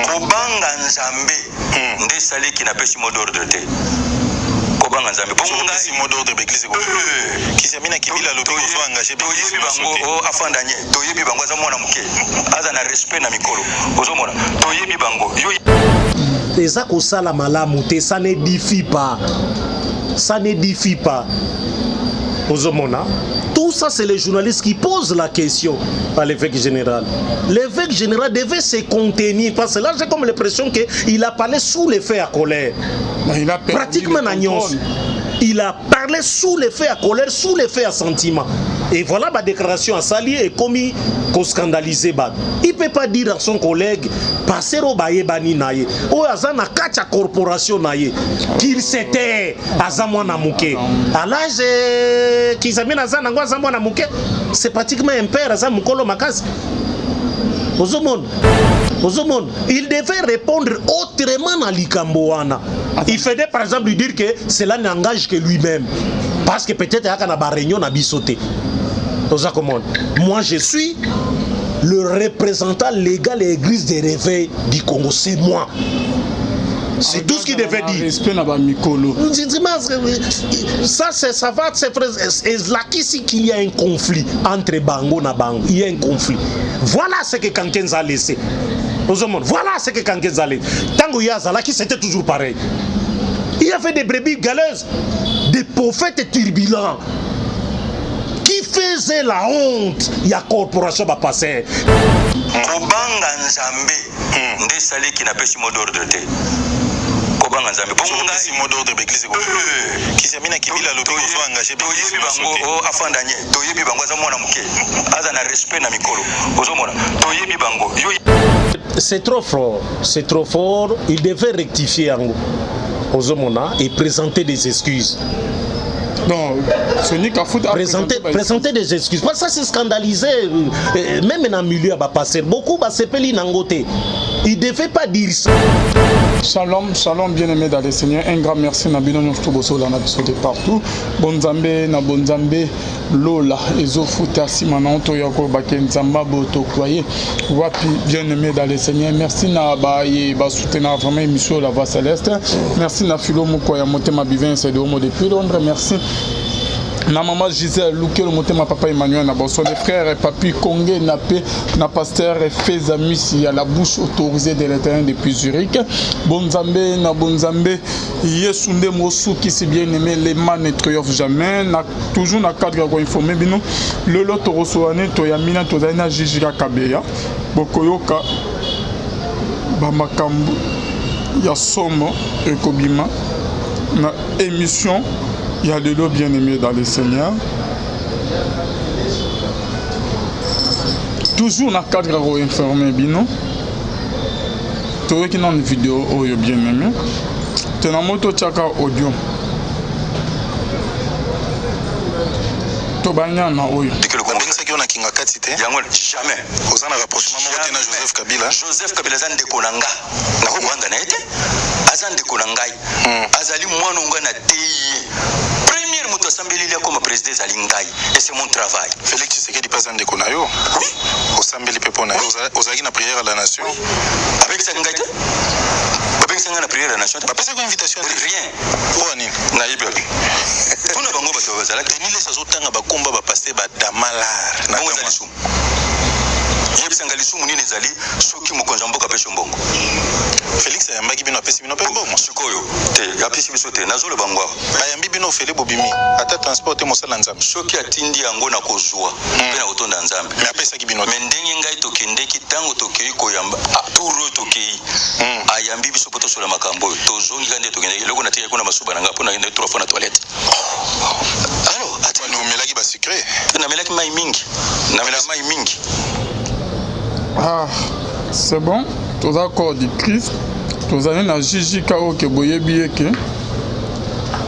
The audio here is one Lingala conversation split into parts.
Kobanga nzambe nde sali qui n'a pas si mot d'ordre te. Kobanga nzambe bonga si mot d'ordre l'église ko. Kisamina kibila lobi ko so engagé toyebi bango o afandanye toyebi bango za mwana muke aza na respect na mikolo ozomona toyebi bango yo eza kosala malamu te, ça n'édifie pas, ça n'édifie pas. Ozomona, tout ça c'est les journalistes qui posent la question à l'évêque général. L'évêque général devait se contenir parce que là j'ai comme l'impression qu'il a parlé sous l'effet à colère. Il a pratiquement n'agnos. Il a parlé sous l'effet à colère, sous l'effet à sentiment. Et voilà ma déclaration à Sali et commis qu'on scandalisé bad. Il peut pas dire à son collègue passer au baye bani naye ou azana kacha corporation naye qu'il s'était azamwana muke. À l'âge qu'ils amènent azana ngwa azamwana muke, c'est pratiquement un père azamukolo makasi. Ozomon, il devait répondre autrement à Likamboana. Il faisait par exemple lui dire que cela n'engage que lui-même. Parce que peut-être qu'il y a une réunion à bisoter. Moi je suis le représentant légal de l'église de réveil du Congo. C'est moi. C'est tout ce qu'il devait dire. Ça va, c'est là qu'ici qu'il y a un conflit entre Bango et Bango. Il y a un conflit. Voilà ce que Kankenza a laissé. Voilà ce que Kankenza a laissé. Tango Yazala, qui c'était toujours pareil. Il y avait des brebis galeuses, des prophètes turbulents qui faisaient la honte. Il y a corporation à passer. Kobanga nzambe nde sali qui n'a pas si mot d'ordre te. Kobanga nzambe bonga si mot d'ordre l'église ko. Kisamina kibila lobi ko so engagé toyebi bango o afandanye toyebi bango za mwana muke aza na respect na mikolo ozomona toyebi bango yo. C'est trop fort, il devait rectifier en Ozomona et présenter des excuses. Non, présenter des excuses. Parce que ça c'est scandalisé, même dans le milieu, beaucoup de nangote. Il ne devait pas dire ça. Shalom, shalom, bien-aimés dans le Seigneur. Un grand merci à Bino Nostoboso dans de partout. Bonzambe, na bonzambe, Lola, Ezofuta, Simana, Toyako, Bakenzamba, Boto, Koye. Wapi, bien-aimés dans le Seigneur. Merci na Baye, Basutena, vraiment émission La Voix Céleste. Merci na Philo Mukoya, Motema Bivin, c'est de Homo depuis Londres. Merci. Na maman Gisèle, Louké, le motema papa Emmanuel, na bonsoir les frères et papi Kongé, na pasteur Fezamis, il y a la bouche autorisée de l'Éternel depuis Zurich. Bonzambe, na bonzambe, Yesunde Mosu qui s'est bien aimé, les man ne triomphe jamais. Toujours na cadre à informer, bino, le lot Torosoane, Toyamina, Tozana, Jijira Kabeya, Bokoyoka, Bamakambu, Yasomo, Ekobima, na émission. Il y a de l'eau bien-aimé dans le Seigneur. Toujours dans le cadre de l'informé, bino. Tu vois qu'il y a une vidéo bien-aimé. Tu as une moto tchaka audio. Tu as une audio. On a kinga katite yango jamais ozana rapprochement moto na Joseph Kabila zande konanga na kugwanga na ete azande konangai azali mwana nga na teye premier moto asambeli ile comme président zalingai et c'est mon travail. Félix Tshisekedi pas zande konayo oui osambeli pepo na ozaki na prière à la nation avec ça ngai avec ça na prière à la nation pas ça une invitation rien pour ani na yebi tuna bango bato bazala tenile sazotanga bakomba ba passer ba damalar na ngalisum yebisanga lisumu nini ezali soki mokonzi mboka pesho mbongo Félix ayambaki bino apesi bino pe mbongo sikoyo te apesi biso te nazolo bangwa bayambi bino ofele bobimi ata transport mosala nzambe soki atindi yango na kozwa pe na kotonda nzambe mais apesaki bino mais ndenge ngai tokendeki tango tokei koyamba turo tokei ayambi biso poto sola makambo tozongi kande tokendeki loko na tia kuna masuba na ngapo na 3 fois na toilette alors atano melaki ba secret na melaki mai mingi na melaki mai mingi. Ah, c'est bon. Tous accords du Christ. Tous allez na Jiji Kao ke boyebi eke.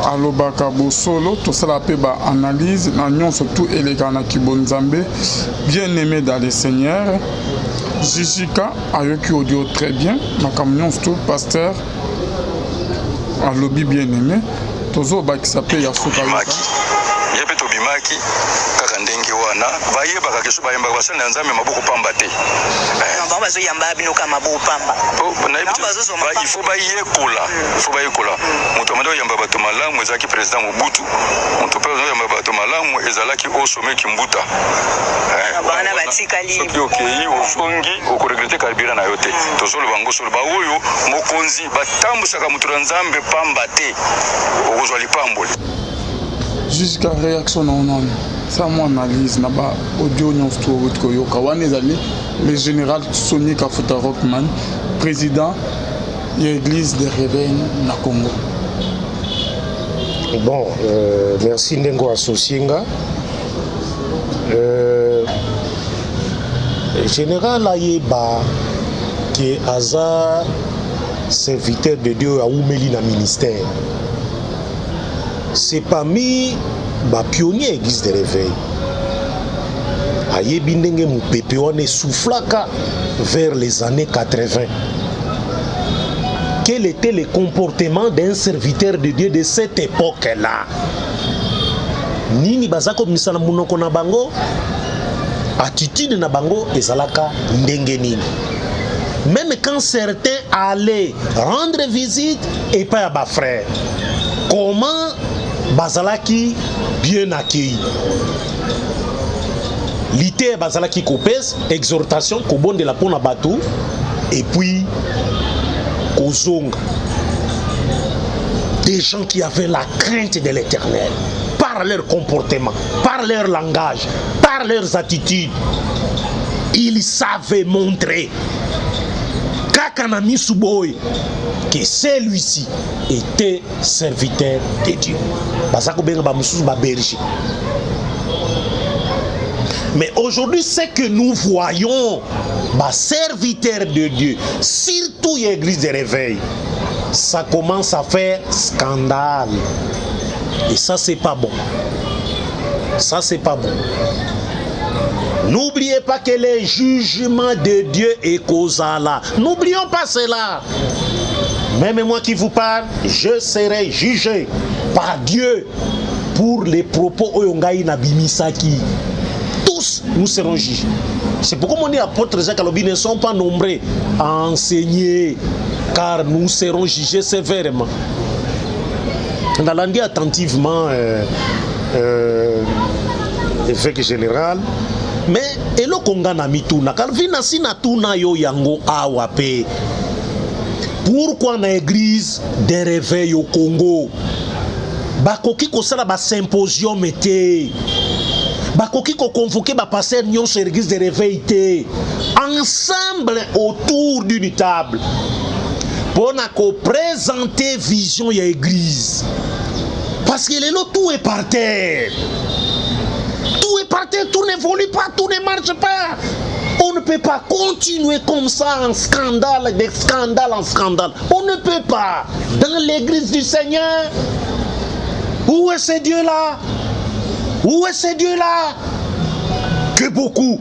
Alobaka bosolo. Tout ça la paix ba analyse. Na nyon surtout élégant ki bonzambe. Bien aimé dans le Seigneur. Jiji Ka ayoki audio très bien. Na camion surtout pasteur. Alobi bien aimé. Tozo ba qui s'appelle Yasuka. Yepe to bimaki kaka ndenge wa wana bayebaka keso bayembaka basali na nzambe maboko pamba te il faut bayekola moto amanda oyamba bato malamu ezalaki président Mobutu moto mpe oyamba bato malamu ezalaki osome Kimbuta soki okei osongi okoregrete karibira na yo te tozoloba ngo soloba oyo mokonzi batambusaka moto na nzambe pamba te okozwa lipamboli jusqu'à réaction na onani ça mon analyse na ba audio nyonso to koyoka wana ezali le général Sonny Kafuta Rockman président de l'église de Réveil na Congo. Bon, merci Ndengo Associenga. Général Ayeba qui est Aza serviteur de Dieu à Oumeli na ministère. C'est parmi les pionniers de l'église de Réveil. Ayebi ndenge mupepe wane soufflaka vers les années 80. Quel était le comportement d'un serviteur de Dieu de cette époque-là? Nini bazako misala munoko na bango? Attitude na bango ezalaka ndenge nini? Même quand certains allaient rendre visite et pas à bas frère, comment bazalaki bien accueilli? L'ité bazalaki kopes, exhortation, kobon de la pona batou, et puis kozonga. Des gens qui avaient la crainte de l'Éternel, par leur comportement, par leur langage, par leurs attitudes, ils savaient montrer Kakanami Suboy que celui-ci était serviteur de Dieu. Bazako benga ba mususu ba berger. Mais aujourd'hui, ce que nous voyons, serviteurs de Dieu, surtout l'église de réveil, ça commence à faire scandale. Et ça, c'est pas bon. Ça, c'est pas bon. N'oubliez pas que le jugement de Dieu est causal là. N'oublions pas cela. Même moi qui vous parle, je serai jugé par Dieu pour les propos oyongai nabimisaki. Tous nous serons jugés. C'est pourquoi mon apôtre Jacques Alobi ne sont pas nombreux à enseigner, car nous serons jugés sévèrement. On a dit attentivement évêque général, mais elo konga na mituna kalvina sina tuna yo yango awape. Pourquoi na église de réveil au Congo bakoki kosala ba symposium été bakoki ko convoquer ba passer nyon sur l'église de réveil té ensemble autour d'une table pour na ko présenter vision ya église, parce que là tout est par terre. Tout est par terre, tout n'évolue pas, tout ne marche pas. On ne peut pas continuer comme ça en scandale, de scandale en scandale. On ne peut pas. Dans l'église du Seigneur, où est ce Dieu-là? Où est ce Dieu-là que beaucoup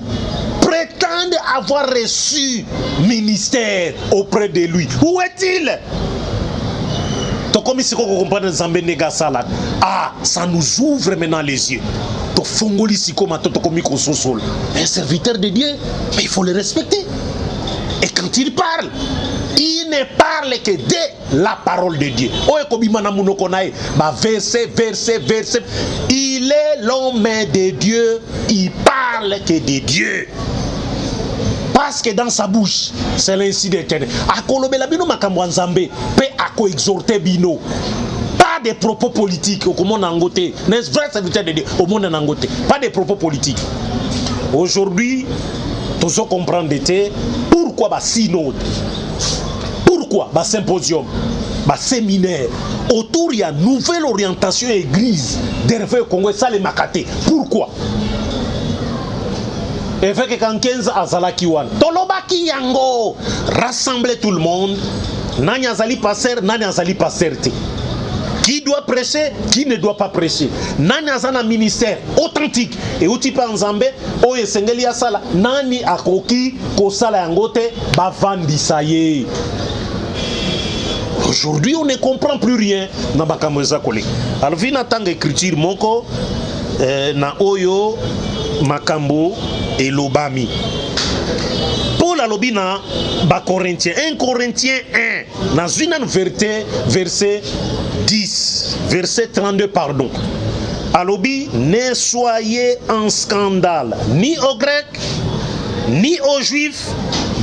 prétendent avoir reçu ministère auprès de lui? Où est-il? Ah, ça nous ouvre maintenant les yeux. Un serviteur de Dieu, mais il faut le respecter. Et quand il parle, il ne parle que de la parole de Dieu. Verset. Il est l'homme de Dieu, il parle que de Dieu. Parce que dans sa bouche, c'est l'ainsi d'Éternel. Pas de propos politiques au monde angoté. N'est-ce vrai serviteur de Dieu au monde angoté? Pas de propos politiques. Aujourd'hui, tous on comprend pourquoi ba synode, pourquoi ba symposium, ba séminaire autour il y a nouvelle orientation église d'Hervé Congo ça les makaté. Pourquoi? Et fait que quand 15 azalaki wan tolobaki yango rassembler tout le monde, nani azali passer, nani azali passer te. Qui doit prêcher, qui ne doit pas prêcher. Nani azana ministère authentique et outi pa nzambe oye sengeli ya sala nani akoki ko sala yangote ba vandisa ye. Aujourd'hui on ne comprend plus rien na bakamweza kole. Alors vina tanga écriture moko na oyo makambo et lobami. Paul alobi na ba Corinthiens 1 Corinthiens 1 na une verset 10 verset 32 pardon. Alobi ne soyez en scandale ni aux Grecs ni aux Juifs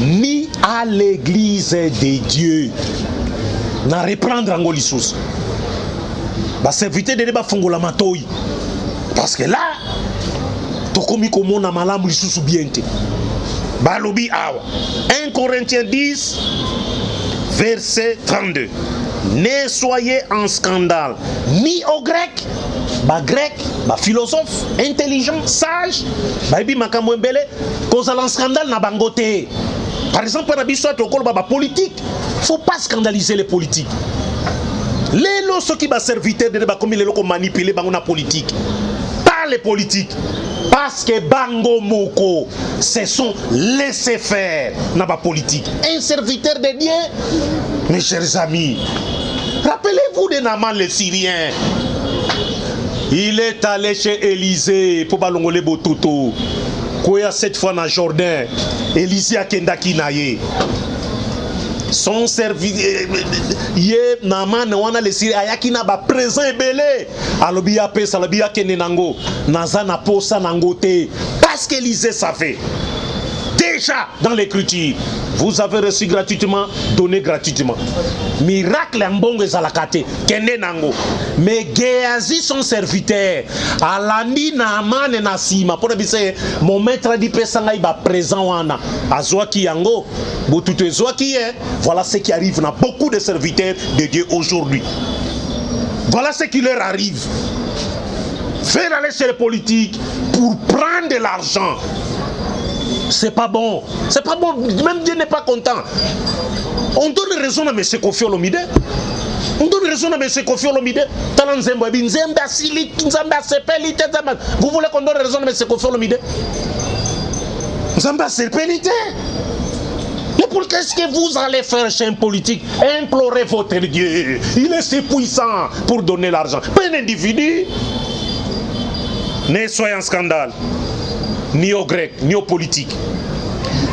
ni à l'église de Dieu. Na reprendre en golisous. Ba serviteur de ba fongola matoi. Parce que là tokomi komona malamu lisusu biente. Balobi awa 1 Corinthiens 10 verset 32. Ne soyez en scandale ni aux Grecs, ba grec, ba philosophe, intelligent, sage, ba bi makambo mbele, cause en scandale na bangote. Par exemple, na biso tokolo ba politique, faut pas scandaliser les politiques. Les lots ceux qui ba serviteur de ba comme les locaux manipuler bango na politique. Pas les politiques. Parce que Bango Moko se sont laissés faire dans la politique. Un serviteur de Dieu, mes chers amis, rappelez-vous de Naaman le Syrien. Il est allé chez Élisée pour balongole bototo. Koya cette fois dans Jordan. Élisée a kendaki naye. Son service ye Naaman wana le Syrien ayaki na ba présent ebele alobi ya pesa alobi ya kene nango naza na posa nango te parce qu'Élisée savait déjà dans l'écriture vous avez reçu gratuitement donné gratuitement miracle mbongo ezalakate kene nango mais Géasi son serviteur alandi Naaman na sima pour bise mon maître dit pesa ngai ba présent wana azwaki yango botuto ezwaki voilà ce qui arrive dans beaucoup de serviteurs de Dieu aujourd'hui. Voilà ce qui leur arrive. Faire aller chez les politiques pour prendre de l'argent. C'est pas bon. C'est pas bon. Même Dieu n'est pas content. On donne raison à M. Kofi Olomide. On donne raison à M. Kofi Olomide. Vous voulez qu'on donne raison à M. Kofi Olomide? Nzamba sepelite. Mais pour qu'est-ce que vous allez faire chez un politique? Implorez votre Dieu. Il est si puissant pour donner l'argent. Pas un individu. Ne soyez en scandale. Ni aux Grecs, ni aux politiques,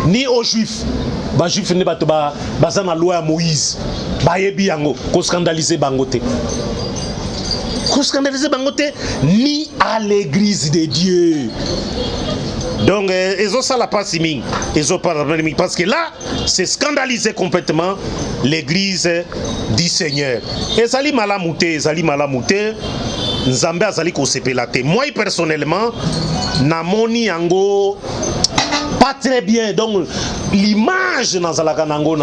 ni aux Juifs. Les Juifs ne sont pas dans la loi de Moïse. Ils sont scandalisés. Ni à l'église de Dieu. Donc, ils ont ça la passe parce que là, c'est scandalisé complètement l'église du Seigneur. Et Zali Malamouté, Nzambe Azali Kosepelate. Moi, personnellement, Namoni Yango, pas très bien. Donc, l'image dans Zalakanango,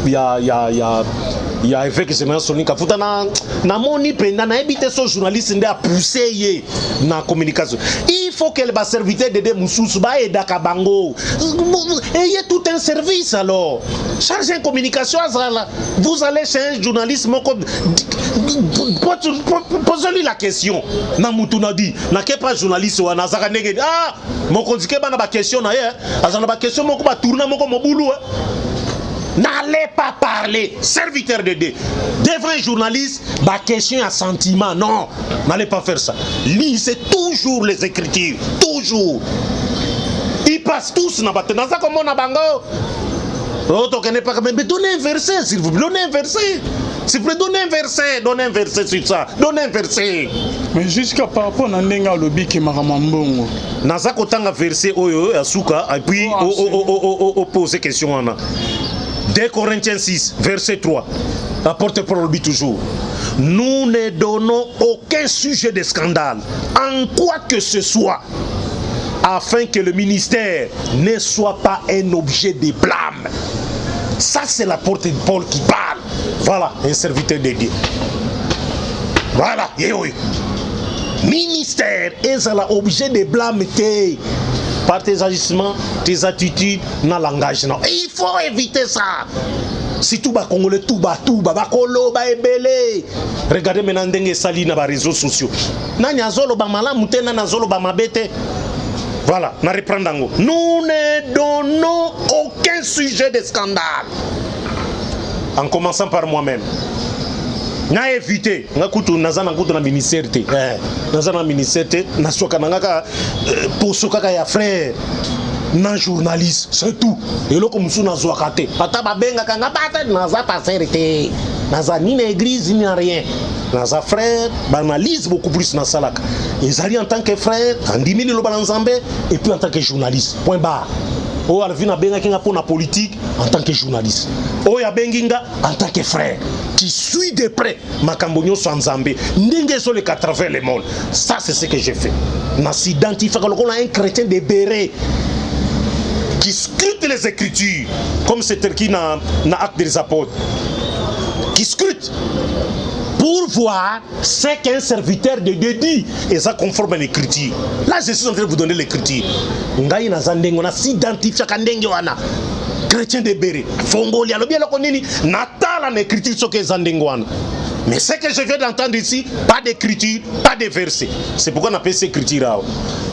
il y a effet que c'est maintenant Sonika Futa na moni penda na ebité so journaliste ndé a poussé na communication. Il faut que les serviteurs de Moussous ba et Dakabango ayez tout un service alors. Chargez une communication vous allez chez un journaliste posez-lui la question. Na mutuna dit na ke pas journaliste wa na zaka ndenge moko ndike bana ba question na azana ba question moko ba tourner moko mobulu N'allez pas parler, serviteur de Dieu, devant un journaliste, ma question à sentiment. Non, n'allez pas faire ça. Lisez toujours les Écritures, toujours. Ils passent tous dans la ça comme on a bango. Mais donnez un verset, s'il vous plaît, donnez un verset. S'il vous plaît, donnez un verset sur ça. Donnez un verset. Mais jusqu'à par rapport à Nenga Lobi qui m'a ramambongo. Nazak autant un verset oyo asuka et puis poser question en 2 Corinthiens 6, verset 3. Apporte-parole toujours. Nous ne donnons aucun sujet de scandale, en quoi que ce soit, afin que le ministère ne soit pas un objet de blâme. Ça, c'est la porte de Paul qui parle. Voilà, un serviteur de Dieu. Voilà, ministère est l'objet de blâme. Par tes agissements, tes attitudes, dans le langage. Il faut éviter ça. Si tout va congolais, tout va kolo, ba ebele. Regardez maintenant ndenge sali na ba réseaux sociaux. Nanya zolo ba malamu te na zolo ba mabete. Voilà, na reprendre ngo. Nous ne donnons aucun sujet de scandale. En commençant par moi-même. nga éviter nga kutu nazana kutu na ministère te nazana ministère te nasoka nanga poso kaka ya frère na journaliste c'est tout eloko musu nazwaka te ata babengaka nga bata naza passer te naza ni na église ni na rien naza frère banalise beaucoup plus na salaka ezali en tant que frère andimi liloba na nzambe et puis en tant que journaliste point barre o alvi na benga kinga pour la politique en tant que journaliste o ya benginga en tant que frère qui suit de près makambo nyonso nzambe ndenge so le 80 le monde. Ça c'est ce que j'ai fait na s'identifie comme un chrétien de béret qui scrute les écritures comme c'est qui na acte des apôtres qui scrute pour voir ce qu'un serviteur de Dieu dit et ça conforme à l'écriture. Là je suis en train de vous donner l'écriture. Ngai na zandengo na s'identifie kandenge wana chrétien de béret fongoli alobi eloko nini natala na écriture soki ezandengo wana. Mais ce que je viens d'entendre ici, pas d'écriture, pas de verset. C'est pourquoi on appelle cette écriture.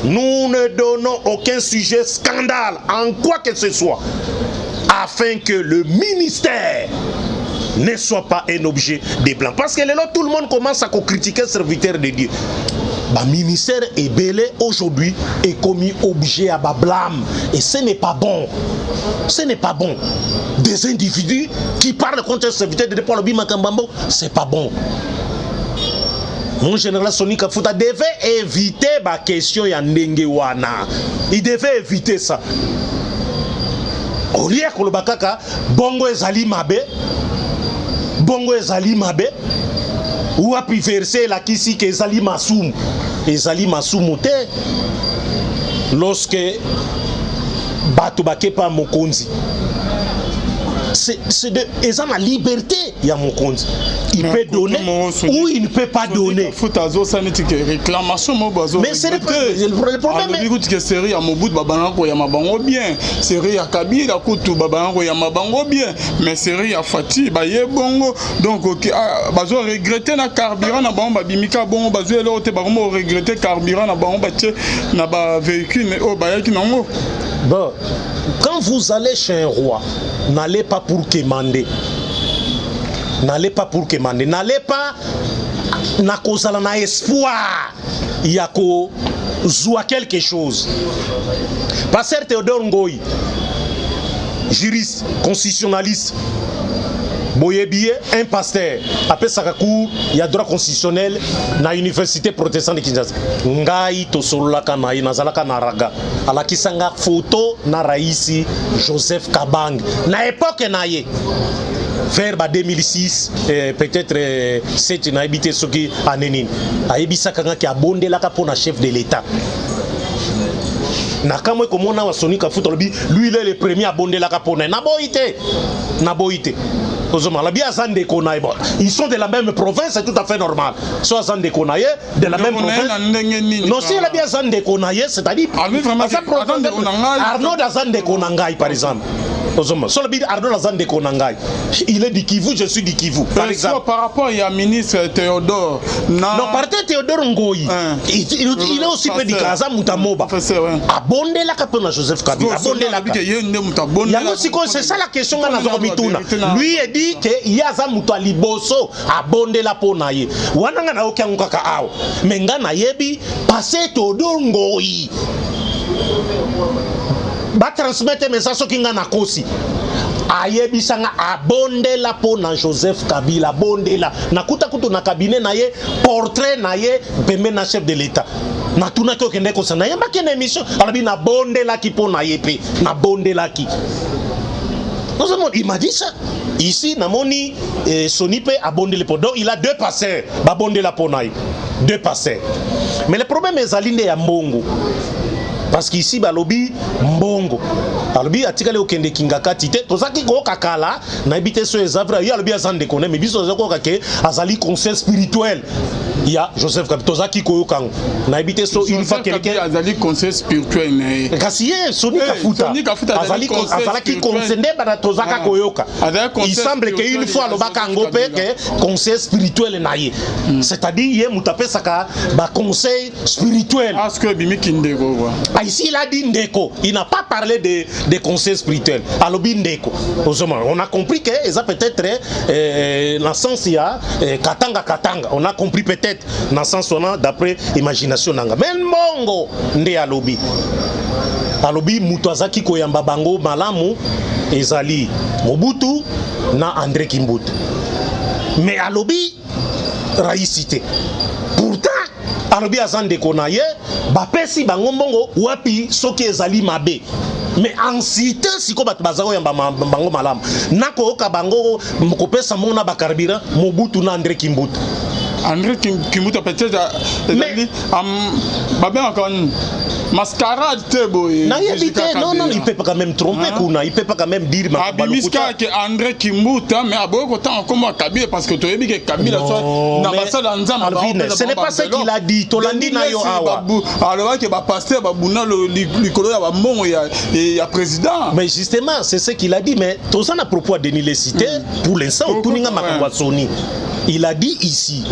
Nous ne donnons aucun sujet scandale en quoi que ce soit, afin que le ministère ne soit pas un objet de blanc. Parce que là, tout le monde commence à critiquer le serviteur de Dieu. Le ministère est belé aujourd'hui est commis objet à blâme. Et ce n'est pas bon. Ce n'est pas bon. Des individus qui parlent contre un serviteur de Dieu pour le Bimakambambo, c'est pas bon. Mon général Sonika Fouta devait éviter la question ya ndenge wana. Il devait éviter ça. Au lieu que le bakaka bongo ezali mabe, bongo ezali mabe, ou api verser la kisi ke ezali masumu. Ezali masumu te. Lorsque batu bakepa mokonzi. C'est de la liberté, il y a mon compte. Il peut donner ou il ne peut pas donner. Mais c'est le problème. C'est série à Mobutu Babanako Yamabango bien, série à Kabila Koutou Babanako Yamabango bien, mais série à Fati Baye Bongo. Donc, bazo regretter na carburant na bango babimika bongo bazo elote bango regretter carburant na bango batie na ba véhicule au bayaki nango. Bon, quand vous allez chez un roi, n'allez pas pour quémander. N'allez pas pour quémander. N'allez pas na kozala na espoir. Il y a ko zoua quelque chose. Pasteur Théodore Ngoyi, juriste, constitutionnaliste. Boyebiye, un pasteur, après Sakakou, il y a droit constitutionnel na université protestante de Kinshasa. Ngai to solaka na nazalaka na raga. Ala kisanga photo na raisi Joseph Kabang. Na époque na ye. Vers 2006, peut-être 7 na habité soki anenine. Ayebisa kanga ki abondelaka pona chef de l'État. Nakamwe komona wa Sonika Fouta lui il est le premier à bondelaka pona. Naboite. Ils sont de la même province, c'est tout à fait normal. Soit Zande Konaye, de la même province. Non, si la bien Zande Konaye, c'est-à-dire Arnaud Zande Konangai, par exemple. Arnaud Zande Konangai. Il est du Kivu, je suis du Kivu. Par exemple. Par rapport à ministre Théodore. Non, par Théodore Ngoyi. Il est aussi peu du Kaza Moutamoba. Abonde la capone Joseph Kabila. Abonde la capone. C'est ça la question. Lui est dit que yaza mutu aliboso abonde la pona ye wananga na okia ngaka awo menga na yebi passer Théodore Ngoyi ba transmettre message kinga na kosi ayebi sanga abonde la pona Joseph Kabila abonde la nakuta kutu na cabinet na ye portrait na ye pembe na chef de l'État na tuna ko kende ko sana yamba kene émission alabi na bonde la ki pona ye pe na bonde la ki. Il m'a dit ça. Ici, Namoni Sonipe a bondé les podos. Il a deux passeurs. Va bonder la ponaille. Deux passeurs. Mais le problème est Zaline à Mbongo. Parce qu'ici, Balobi, Mbongo. Balobi, a tiré au Kende Kingaka Tite. Tout ça qui go kakala, n'a habité sur les œuvres. Il y a le bien Zande Kone, mais bis aux Kake, Azali conseil spirituel. Il y a Joseph Kabitoza qui koyokang. N'a habité sur une fois quelqu'un. Azali conseil spirituel. Kassié, Sonika Fouta. Azali qui concernait Baratozaka Koyoka. Il semble qu'une fois le Bakangope, conseil spirituel naïe. C'est-à-dire, il y a Moutapé Saka, conseil spirituel. Parce que Bimi Kindego. Ici, il a dit Ndeko. Il n'a pas parlé des conseils spirituels alobi ndeko on a compris que ça peut-être dans le sens il y a katanga on a compris peut-être dans le sens on a d'après imagination nanga mais mongo nde alobi mutu azaki koyamba bango malamu ezali Mobutu na André Kimbuta mais alobi raïcité pourtant alobi azande konaye bapesi bango mbongo wapi soki ezali mabe mais en cité siko bato bazako yamba bango malamu nakoyoka bango kopesa mbongo na bakaribira Mobutu na André Kimbuta Kimbuta peut-être babengaka mascarade te boye non il peut pas quand même tromper kuna il peut pas quand même dire abimiska que André Kimbuta mais aboye kotanga comme Kabila parce que toyebi que Kabila soit na basala nzamba ce n'est pas ce qu'il a dit tolandi na yo awa alors que ba pasteur ba buna likolo ya ba mbongo ya président mais justement c'est ce qu'il a dit mais tout ça à propos de Denis Cité pour l'instant tuninga makambo Sony il a dit ici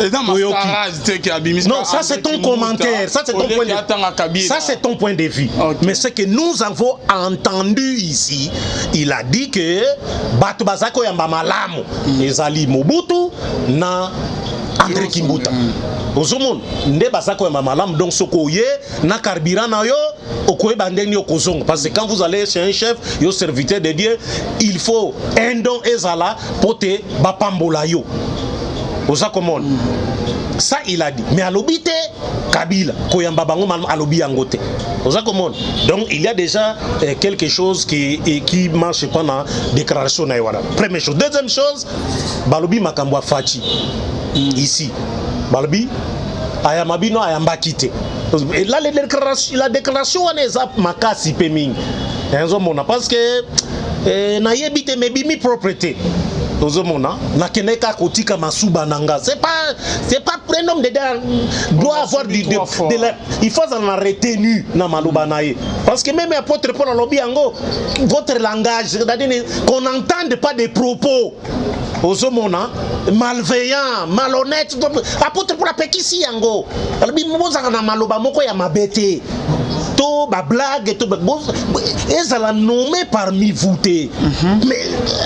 non ça c'est ton commentaire ça c'est ton point de vue ça c'est ton point de vue mais ce que nous avons entendu ici il a dit que bato bazako yamba malamu ezali Mobutu na André Kimbuta ozomon nde bazako yamba malamu donc sokoye na carburant na yo okoye bandeni okozonga parce que quand vous allez chez un chef yo serviteur de Dieu il faut un don ezala pote bapambola yo oza komona ça il a dit mais alobite Kabila koyamba bango malma alobi yango te oza komona donc il y a déjà quelque chose qui marche pas dans déclaration na ywana première chose deuxième chose balobi makambo afachi ici balobi ayamabino ayambaki te là la déclaration wana eza makasi pe mingi enzo mona parce que na yebite mebimi propriété ozomona nakeneka kotika masuba nanga c'est pas un homme de doit avoir il faut en retenue na maluba nae parce que même apôtre Paul alobi yango votre langage c'est-à-dire qu'on n'entende pas des propos ozomona malveillant malhonnête apôtre Paul apekisi yango alobi mozaka na maluba moko ya mabete to ba blague to ezala nommé parmi vous mais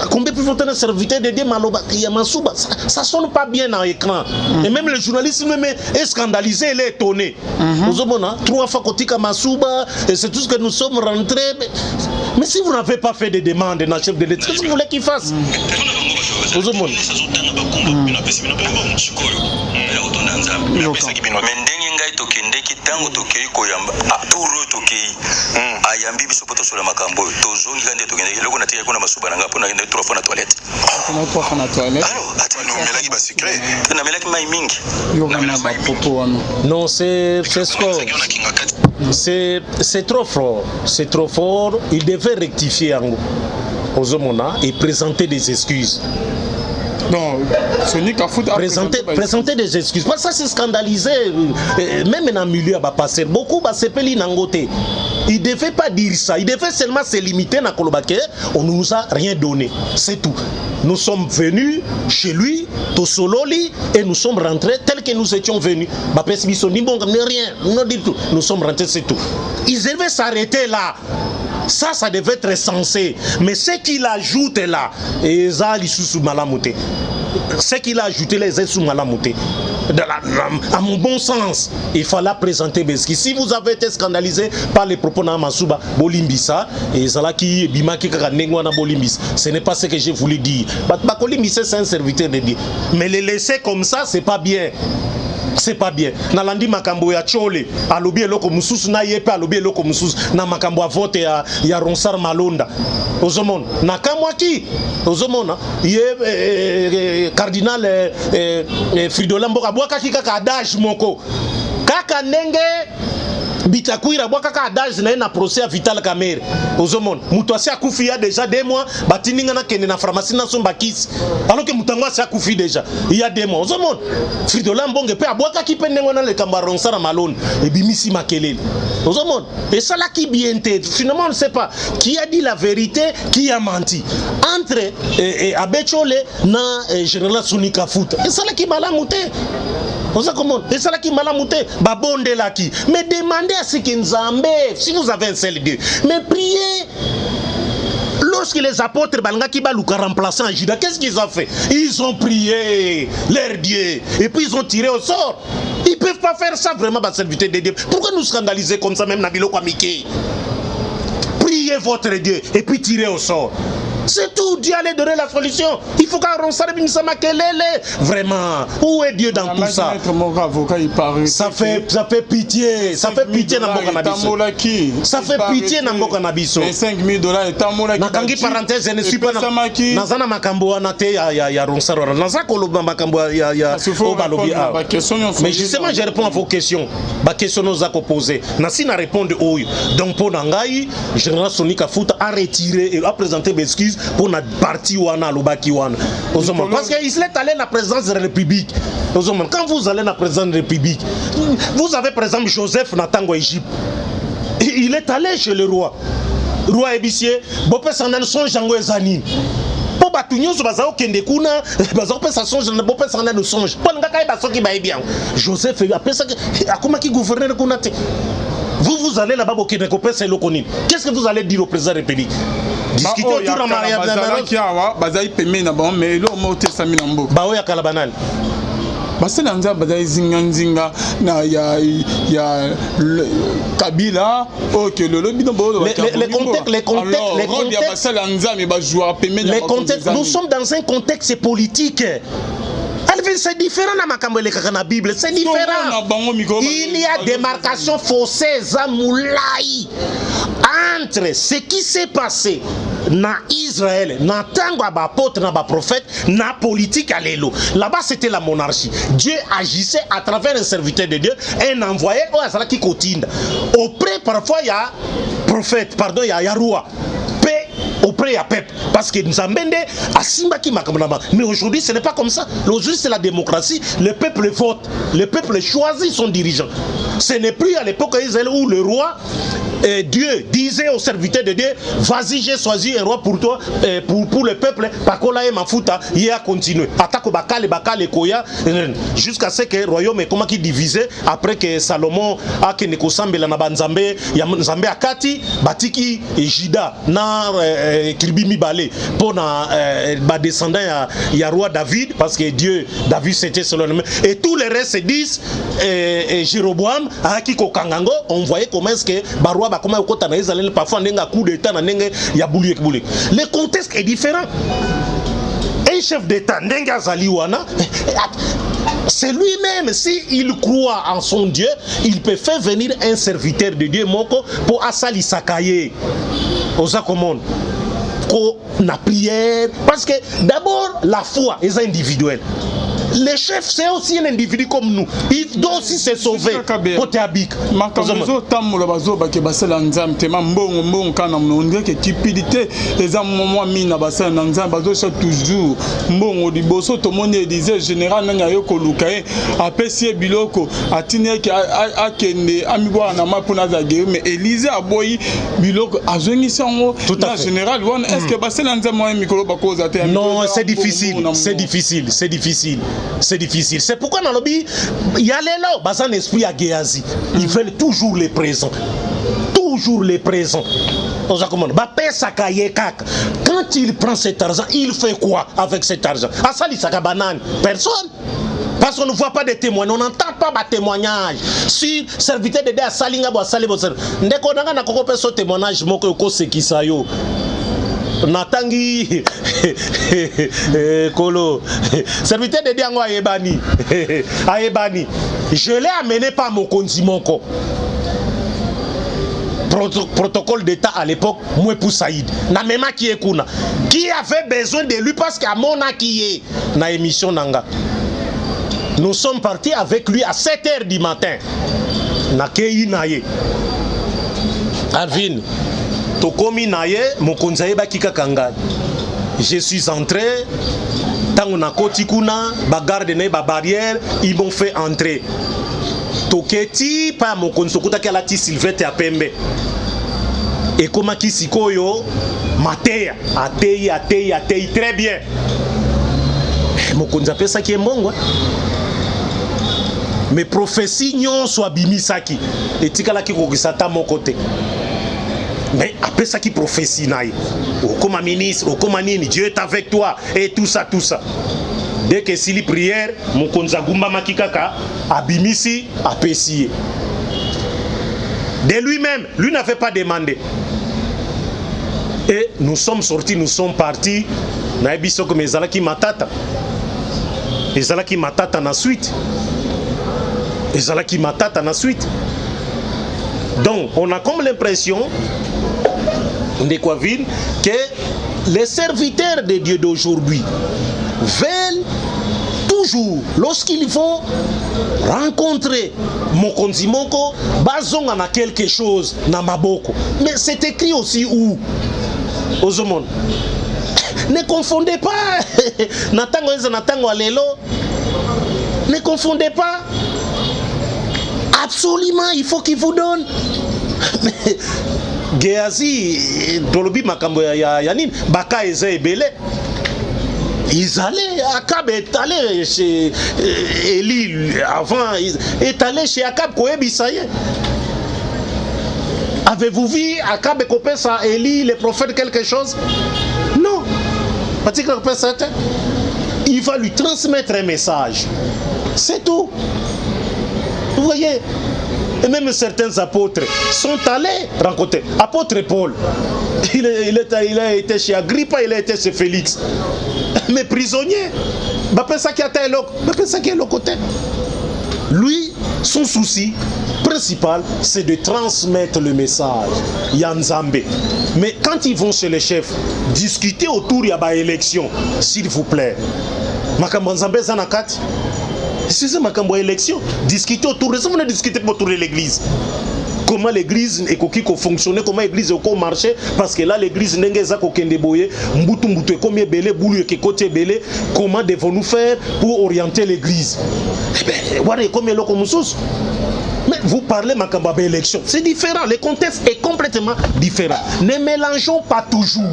combien plus votre serviteur de Dieu maloba ya masuba ça sonne pas bien dans l'écran et même le journaliste même est scandalisé il est étonné vous avez 3 fois kotika masuba et c'est tout ce que nous sommes rentrés mais si vous n'avez pas fait de demande dans chef de l'État qu'est-ce que vous voulez qu'il fasse vous avez tokendeki tango tokei koyamba turo tokei ayambi biso poto sur makambo tozongi kande tokendeki loko na tia kuna masuba nanga pona ngende 3 fois na toilette na 3 fois na toilette alors melaki ba secret na melaki mai mingi na ba propos wana non c'est trop fort il devait rectifier yango ozomona et présenter des excuses. Non, présenter des excuses. Parce que ça c'est scandalisé. Même dans le milieu, passer beaucoup, c'est nangote. Il ne devait pas dire ça. Il devait seulement se limiter à Kolobake. On ne nous a rien donné. C'est tout. Nous sommes venus chez lui, Tosololi, et nous sommes rentrés tel que nous étions venus. Rien. Nous sommes rentrés, c'est tout. Ils devaient s'arrêter là. Ça devait être censé. Mais ce qu'il ajoute là, ce qu'il a ajouté les sous Malamouté, à mon bon sens, il fallait présenter Beski. Si vous avez été scandalisé par les propos de Masuba, Bolimbisa, et Zalaki, Bimaki, Kakanengwana, Bolimbis, ce n'est pas ce que j'ai voulu dire. Bolimbisa, c'est un serviteur de Dieu. Mais les laisser comme ça, c'est pas bien. C'est pas bien. Nalandi makambo ya chole, alobi eloko mususu na yepe alobi eloko mususu na makambo a vote ya Ronsard Malonda. Ozomon, nakamwaki. Ozomona, ye cardinal Fridolin Mboka bwaka kika adage moko. Kaka ndenge Bitakuira boka ka adage na procès à Vital Kamerhe. Ozomon, mutu asi akufi ya déjà 2 mois, batininga na kende na pharmacie na somba kisi. Alors que mutango asi akufi déjà il y a 2 mois. Ozomon, Fridolin Mbonge pe aboka ki pendengo na le kamba Ronsard Malonda et bimisi makelele. Ozomon, et ça là qui bien tête. Finalement on ne sait pas qui a dit la vérité, qui a menti. Entre Abechole na général Sonika Foot. Et ça là qui malamuté. Et ça là qui malamuté, babonde là qui. Mais demandez à ce que Nzambe, si vous avez un seul Dieu, mais priez lorsque les apôtres balanga qui baluka remplaçant Judas, qu'est-ce qu'ils ont fait? Ils ont prié leur Dieu et puis ils ont tiré au sort. Ils peuvent pas faire ça vraiment, ma serviteur de Dieu. Pourquoi nous scandaliser comme ça même Nabilo Kwamike? Priez votre Dieu et puis tirez au sort. C'est tout, Dieu allait donner la solution. Il faut qu'on s'arrête vraiment. Où est Dieu dans tout ça? Ça fait pitié. Ça fait pitié dans mon cannabis. Ça fait pitié dans mon cannabis. $5,000 Nakangi parenthèse, je ne suis pas Nazana Makambo Anate ya Ronsaro. Nazana Koloba Makambo ya Obalobi. Mais justement, je réponds à vos questions. Ma question nous a posé. Nasi na répondre au. Donc pour Nangai, général Sonika Foot a retiré et a présenté mes excuses pour la partie wana lobaki wana. Parce qu'il est allé à la présidence de la République. Quand vous allez à la présidence de la République, vous avez par exemple Joseph Natango Égypte. Il est allé chez le roi. Roi Ebissier, Bopé Sanan son Jango Ezani. Po batunyo so bazao kende kuna, bazao pe sa songe na Bopé Sanan no songe. Po nga kai basoki ba bien. Joseph après ça akoma ki gouverneur kuna te. Vous allez là-bas au Québec, c'est le Conine. Qu'est-ce que vous allez dire au président de la République? Discuter autour de la mariage. Mais là, on a Sami Nambo. Bao ya Kalabanal. Baselanza bazai zinga na ya Kabila OK les contextes, nous sommes dans un contexte politique. C'est différent dans la Bible, c'est différent. Il y a démarcation fossée Zamoulaï entre ce qui s'est passé dans Israël, dans tango ba apôtre, na ba prophète, na politique à l'élo. Là-bas c'était la monarchie. Dieu agissait à travers un serviteur de Dieu, un envoyé au Azala qui continue. Auprès parfois il y a prophète, pardon, il y a roi. Auprès il y a peuple. Parce que nous avons à Simbaki Makamnama. Mais aujourd'hui ce n'est pas comme ça. Aujourd'hui c'est la démocratie. Le peuple vote. Le peuple choisit son dirigeant. Ce n'est plus à l'époque où le roi Dieu disait aux serviteurs de Dieu, vas-y, j'ai choisi un roi pour toi, pour le peuple, Pakola et Mafuta, il a continué. Attaque Bakale, Koya, jusqu'à ce que le royaume est comment qui divisé, après que Salomon a que Nekosambe la Nabanzambe, Yamzambe Akati, Batiki et Jida, na Kirbi Mibale, pour na descendant il y a roi David, parce que Dieu, David c'était selon le même. Et tous les restes se disent, Jéroboam, Akiko Kangango, on voyait comment est-ce que Baroua parfois coup d'état. Le contexte est différent. Un chef d'état, c'est lui-même, s'il croit en son Dieu, il peut faire venir un serviteur de Dieu Moko pour Asali Sakaye. La prière, parce que d'abord la foi est individuelle. Le chef c'est aussi un individu comme nous. Il doit aussi se sauver. Côté Abik. Makamozo tamola bazo bake basela nzam tema mbongo kana mnondre que cupidité les amomwa mina basela nzam bazo cha toujours mbongo liboso to monde disait général nanga yoko lukae apesi biloko atine ke akende amibwa na mapuna za guerre mais Élysée aboyi biloko azongi sango na général one est-ce que basela nzam mo mikolo bakoza te? Non, c'est difficile, c'est difficile, c'est difficile. C'est difficile. C'est pourquoi dans le lobby, il y a les lots, bazan esprit à Géazi. Ils veulent toujours les présents. Toujours les présents. Quand il prend cet argent, il fait quoi avec cet argent? Asali Saka banane. Personne. Parce qu'on ne voit pas de témoignages, on n'entend pas de témoignages. Si serviteur de Dieu a salinga bo sali bo sali. Ndeko nanga na koko peso témoignage moko ko sekisayo. Natangi Kolo serviteur de Diango Ayebani Ayebani je l'ai amené par mon Moko protocole d'état à l'époque moi pour Saïd na mema qui est kuna qui avait besoin de lui parce qu'à mon qui est na émission nanga nous sommes partis avec lui à 7h du matin na kei naye Alvin Tokomi naye mokonzaye bakika kanga. Je suis entré tango na koti kuna ba garde na ba barrière ils m'ont fait entrer. Toketi pa mokonzo kutaki alati Sylvette ya pembe. Et comment ki sikoyo mateya atei très bien. Mokonza pesa ki mbongo. Mais prophétie nyon so abimisaki etikala ki kokisata mon côté. Mais après ça qui prophétie comme ministre, comme nini, Dieu est avec toi et tout ça. Dès que si les prières, mon konzagumba makikaka abimisi apesiye. De lui-même, lui n'avait pas demandé. Et nous sommes sortis, nous sommes partis. Naebiso comme ezalaki matata. Ezalaki matata na suite. Ezalaki matata na suite. Donc, on a comme l'impression de Kwaville que les serviteurs de Dieu d'aujourd'hui veulent toujours, lorsqu'ils vont rencontrer Mokonzi Moko, bazonga na quelque chose na maboko. Mais c'est écrit aussi où? Aux hommes. Ne confondez pas. Natango eza natango alelo. Ne confondez pas. Absolument, il faut qu'il vous donne. Géazi, Dolobi Makambo Yanin, Baka eza ebele. Ils allaient, Akab est allé chez Élie avant, est allé chez Akab Koebi, ça y est. Avez-vous vu Akab et copain ça, Élie, le prophète, quelque chose? Non. Il va lui transmettre un message. C'est tout. Vous voyez? Et même certains apôtres sont allés rencontrer. Apôtre Paul, il a été chez Agrippa, il a été chez Félix. Mais prisonnier, lui, son souci principal, c'est de transmettre le message. Yanzambe. Mais quand ils vont chez les chefs, discuter autour de l'élection, s'il vous plaît. Makambanzambe Zanakati. C'est ma élection. Discuter autour de ça, on a discuté autour de l'église. Comment l'église est fonctionner, comment l'église est marché, parce que là l'église n'est pas comment devons-nous faire pour orienter l'église? Mais vous parlez de l'élection, c'est différent, le contexte est complètement différent. Ne mélangeons pas toujours.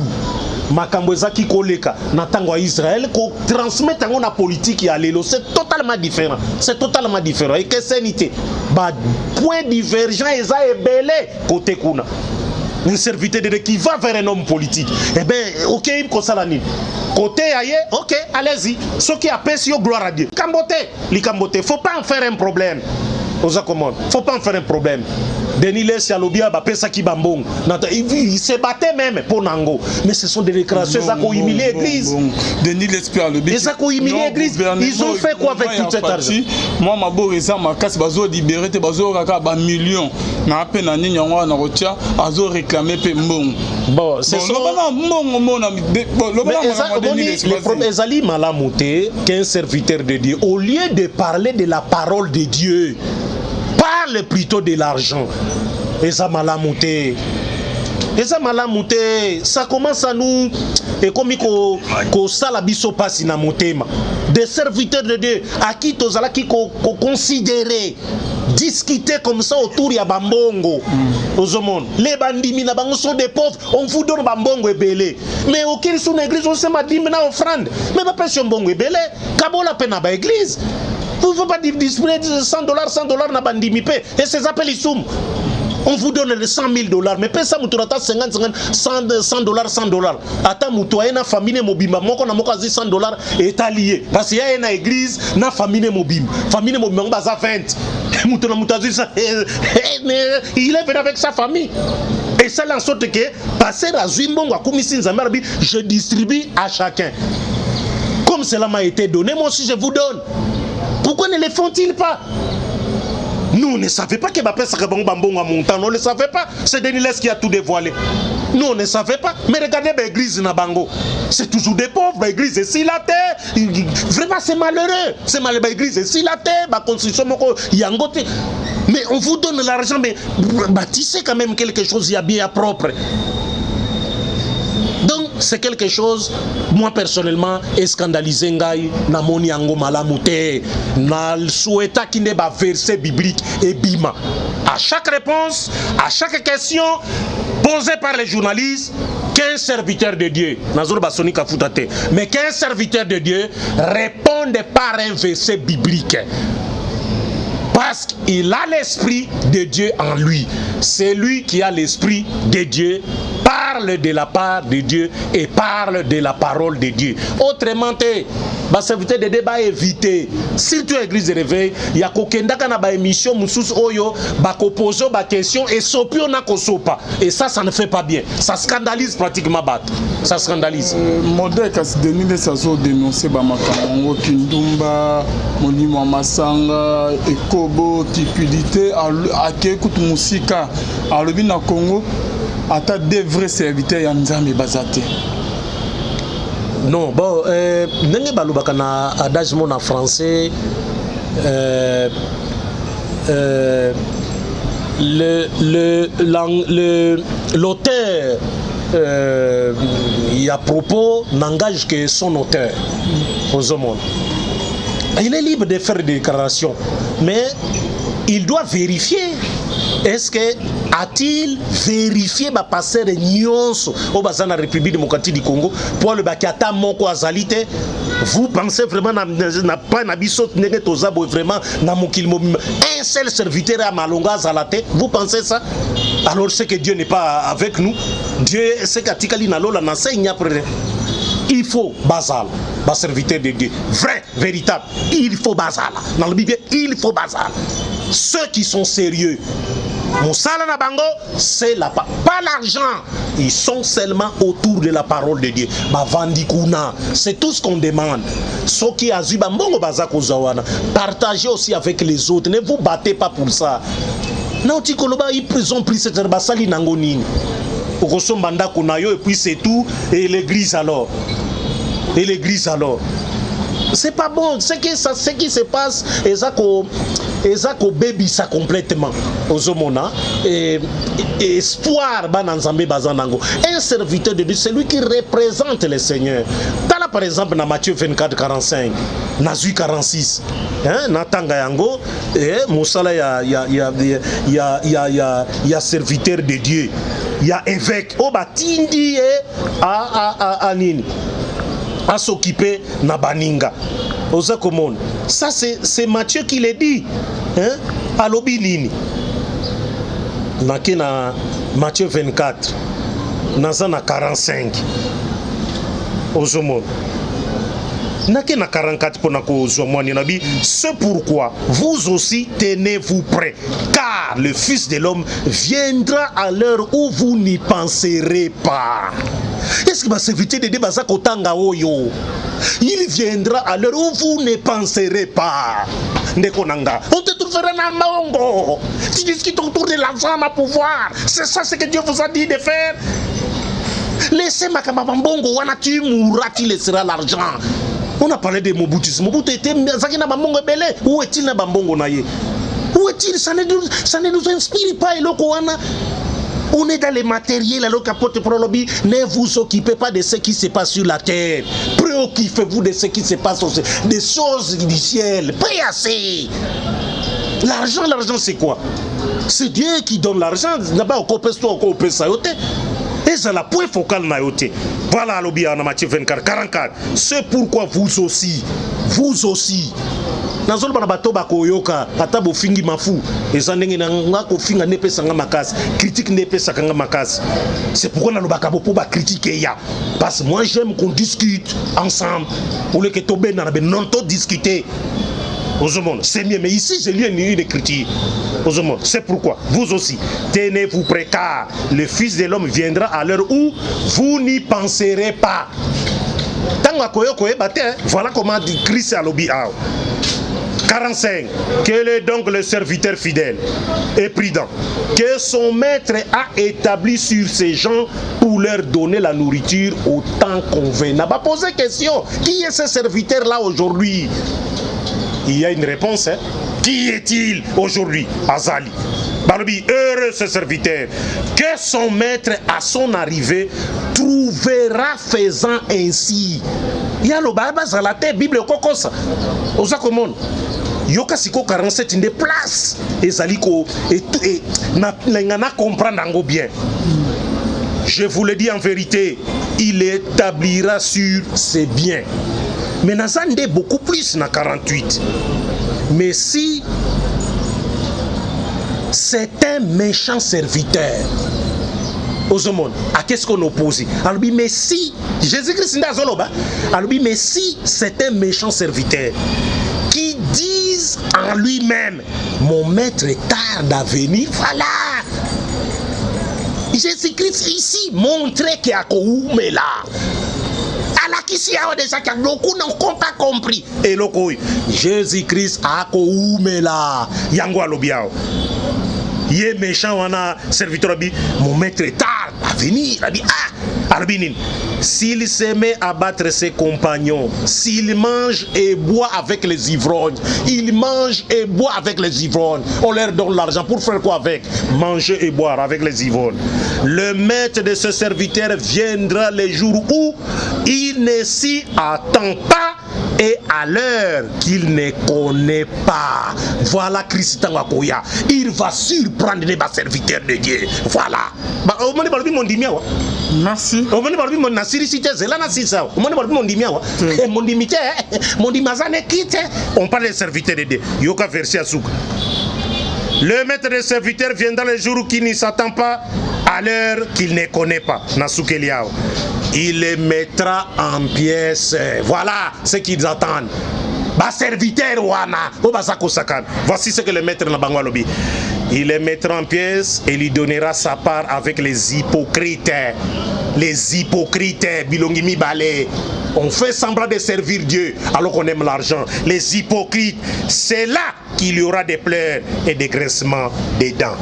Makambo ezaki koleka na tango Israël ko transmettre la politique ya lelo, c'est totalement différent. C'est totalement différent. Et que c'est nité. Ba point divergent eza ebele côté kuna. Un serviteur de Dieu qui va vers un homme politique. Eh bien, ok, il faut ça la nuit. Côté ailleurs, ok, allez-y. Ce qui appelle gloire à Dieu. Camboté, faut pas en faire un problème. Faut pas en faire un problème. Denis laisse Alobia, Pesaki Bambong. Il se battait même pour Nango. Mais ce sont des déclarations qui ont humilié l'église. Denis laisse Alobia. Ils ont humilié l'église. Ils ont fait quoi avec tout cet argent? Moi, ma beau récent, ma casse, bazo libéré, bazo raka, ba millions. Na peine à Nyanwa, na rotia, bazo réclamé Pembong. Bon, c'est ça. Le problème est Malamouté, qu'un serviteur de Dieu, au lieu de parler de la parole de Dieu, parle plutôt de l'argent. Et ça malamouté. Ça commence à nous. Et comme qu'on salabiso passe na motema. Des serviteurs de Dieu à qui tozala qui considérer discuter comme ça autour ya bambongo. Les bandits na bango sont des pauvres, on vous donne bambongo et belé. Mais auquel sont l'église on se m'a dit maintenant offrande. Mais pas passion bongo et belé. Kabola peine à l'église. Vous ne pouvez pas disposer de $100 na bandimipe. Et c'est appelé les sommes. On vous donne les $100,000, mais pas ça, vous avez $100. Attends, vous avez une famille mobile, moi, on a $100 est allié. Parce qu'il y a une église, une famille mobile. Famille mobile, on a 20. Il est venu avec sa famille. Et ça, en sorte que, passer à Zwimbongo, à Komissin Zamarabi, je distribue à chacun. Comme cela m'a été donné, moi aussi je vous donne. Pourquoi ne le font-ils pas? Nous, on ne savait pas que Bapé Sakabon Bambon à montant. On ne le savait pas. C'est Denis qui a tout dévoilé. Nous, on ne savait pas. Mais regardez l'église Nabango. C'est toujours des pauvres. L'église est si la terre. Vraiment, c'est malheureux. C'est malheureux. L'église est si la terre. La construction, yangote. Mais on vous donne l'argent. Mais bâtissez quand même quelque chose. Il y a bien propre. Donc, c'est quelque chose, moi personnellement, est scandalisé ngai na moni yango malamouté, na souhaita qui n'est pas verset biblique et bima. À chaque réponse, à chaque question posée par les journalistes, qu'un serviteur de Dieu, mais qu'un serviteur de Dieu réponde par un verset biblique. Parce qu'il a l'esprit de Dieu en lui. C'est lui qui a l'esprit de Dieu, parle de la part de Dieu et parle de la parole de Dieu. Autrement, bah serviteur de débat éviter. Surtout l'église de réveil, il y a kokendaka na ba émission mususu oyo ba koposer ba question et sopio na kosopa. Et ça ne fait pas bien. Ça scandalise pratiquement bat. Ça scandalise. Modèle kasi denile sazo dénoncer ba makambo Kindumba, Monimo Masanga, Ekobo, Tipidité, ake kutu musika. Alobi na Congo ata des vrais serviteurs ya Nzambe bazate. Non, bon, ndenge balobaka na adage mon en français, l'auteur il y a propos n'engage que son auteur aux hommes. Il est libre de faire des déclarations, mais il doit vérifier. Est-ce que a-t-il vérifié ma passer de nyonso au bazar la République démocratique du Congo pour le bakata moko azalite? Vous pensez vraiment n'a pas nabiso negetozabo vraiment na mokil un seul serviteur à Malonga zalate? Vous pensez ça? Alors c'est que Dieu n'est pas avec nous. Dieu c'est qu'atikali na lola na seigne après. Il faut basal, bas serviteur de Dieu, vrai, véritable. Il faut basal. Dans la Bible, il faut basal. Ceux qui sont sérieux, Moussala na bango, c'est la pas l'argent. Ils sont seulement autour de la parole de Dieu. Ba vandikuna, c'est tout ce qu'on demande. Ceux qui azuba mbongo bazako zawana, partagez aussi avec les autres. Ne vous battez pas pour ça. Non, tikoloba ils ont pris cette basali nangonini. Okosombanda kunayo et puis c'est tout. Et l'église alors. Et l'église alors. C'est pas bon. Ce qui se passe, Ezako baby ça complètement. Ozomona. Et espoir bananzambe bazanango. Un serviteur de Dieu, c'est lui qui représente le Seigneur. Tala par exemple dans Matthieu 24, 45, Nazui 46. Natanga yango. Moussala ya serviteur de Dieu. Il y a évêque. Oba tindi a nini. À s'occuper na baninga. Oza komon. Ça c'est Matthieu qui le dit. À l'obinini. Na Matthieu 24. Nazana 45. Ozomon. Nakena 44 pour nako zomwani nabi. C'est pourquoi vous aussi tenez-vous prêts, car le Fils de l'homme viendra à l'heure où vous n'y penserez pas. Est-ce que ma serviteur de Debasa Kotanga Oyo? Il viendra à l'heure où vous ne penserez pas. Nekonanga. On te trouvera dans Maongo. Tu discutes autour de l'argent, ma pouvoir. C'est ça ce que Dieu vous a dit de faire. Laissez ma kamabambongo. Wana tu mourras, tu laisseras l'argent. On a parlé de Mobutu. Mobutu était Zakina Bambongo Belé. Où est-il na Bambongo Naye? Où est-il? Ça ne nous inspire pas. Et l'Okoana. On est dans les matériels, alors capote pour lobby. Ne vous occupez pas de ce qui se passe sur la terre. Préoccupez-vous de ce qui se passe aussi. Des choses du ciel. Pas assez. L'argent c'est quoi? C'est Dieu qui donne l'argent. N'a-pas au copesto, au copesayote. Et c'est la point focal nayote. Voilà lobby en Matthieu 24, 44. C'est pourquoi vous aussi. Nazol bana bato bako yoka ata bo fingi mafu ezandenge na ngako finga nepesa nga makasi critique nepesa nga makasi. C'est pourquoi na lobaka bo ba critiquer ya parce que moi j'aime qu'on discute ensemble pour le que tobe na be non to discuter aux hommes. C'est mieux mais ici je lis une critique aux hommes. C'est pourquoi vous aussi tenez-vous prêts car le Fils de l'homme viendra à l'heure où vous n'y penserez pas. Tango koyoko e bate voilà comment dit Christ à lobby. 45. Quel est donc le serviteur fidèle et prudent que son maître a établi sur ces gens pour leur donner la nourriture au temps convenable? Posez question. Qui est ce serviteur-là aujourd'hui? Il y a une réponse. Qui est-il aujourd'hui? Azali. Balobi, heureux ce serviteur que son maître à son arrivée trouvera faisant ainsi. Il y a le baba à la tête, Bible kokosa. Oza komon. Yoka siko 47 inde place. Et zaliko et na comprendre ngo bien. Je vous le dis en vérité, il établira sur ses biens. Mais Nazande beaucoup plus na 48. Mais si c'est un méchant serviteur. Au monde, à qu'est-ce qu'on oppose? Alors, mais si, Jésus-Christ n'est pas là, alors, mais si c'est un méchant serviteur qui dise en lui-même, mon maître tarde à venir, voilà. Jésus-Christ ici montrait qu'il y a mais là. Alors qu'ici, il y a déjà beaucoup n'ont pas compris. Et le Jésus-Christ a mais là. Yango alobiao. Il est méchant, on a serviteur, mon maître est tard à venir. S'il se met à battre ses compagnons, s'il mange et boit avec les ivrognes, il mange et boit avec les ivrognes, on leur donne l'argent pour faire quoi avec? Manger et boire avec les ivrognes. Le maître de ce serviteur viendra les jours où il ne s'y attend pas et à l'heure qu'il ne connaît pas. Voilà Christ Wakoya. Il va surprendre les serviteurs de Dieu. Voilà. Merci. On parle des serviteurs de Dieu. Yoka verset à Souk. Le maître des serviteurs viendra le jour où il ne s'attend pas à l'heure qu'il ne connaît pas. Il les mettra en pièces. Voilà ce qu'ils attendent. Voici ce que le maître n'a pas dit. Il les mettra en pièces et lui donnera sa part avec les hypocrites. Les hypocrites, bilongimi balé. On fait semblant de servir Dieu alors qu'on aime l'argent. Les hypocrites, c'est là qu'il y aura des pleurs et des graissements des dents.